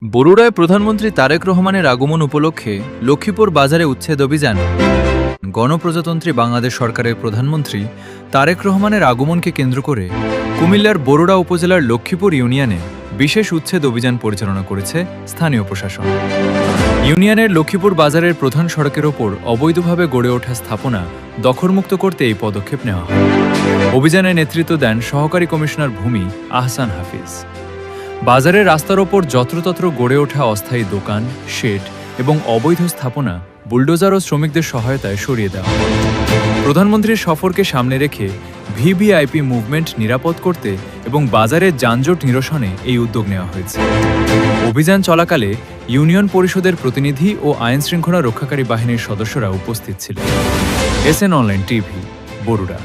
বরুড়ায় প্রধানমন্ত্রী তারেক রহমানের আগমন উপলক্ষে লক্ষ্মীপুর বাজারে উচ্ছেদ অভিযান। গণপ্রজাতন্ত্রী বাংলাদেশ সরকারের প্রধানমন্ত্রী তারেক রহমানের আগমনকে কেন্দ্র করে কুমিল্লার বরুড়া উপজেলার লক্ষ্মীপুর ইউনিয়নে বিশেষ উচ্ছেদ অভিযান পরিচালনা করেছে স্থানীয় প্রশাসন। ইউনিয়নের লক্ষ্মীপুর বাজারের প্রধান সড়কের ওপর অবৈধভাবে গড়ে ওঠা স্থাপনা দখলমুক্ত করতে এই পদক্ষেপ নেওয়া হয়। অভিযানে নেতৃত্ব দেন সহকারী কমিশনার ভূমি আহসান হাফিজ। বাজারের রাস্তার ওপর যত্রতত্র গড়ে ওঠা অস্থায়ী দোকান, শেড এবং অবৈধ স্থাপনা বুলডোজার ও শ্রমিকদের সহায়তায় সরিয়ে দেওয়া হয়। প্রধানমন্ত্রীর সফরকে সামনে রেখে ভিভিআইপি মুভমেন্ট নিরাপদ করতে এবং বাজারের যানজট নিরসনে এই উদ্যোগ নেওয়া হয়েছে। অভিযান চলাকালে ইউনিয়ন পরিষদের প্রতিনিধি ও আইনশৃঙ্খলা রক্ষাকারী বাহিনীর সদস্যরা উপস্থিত ছিলেন। SN online TV, Barura.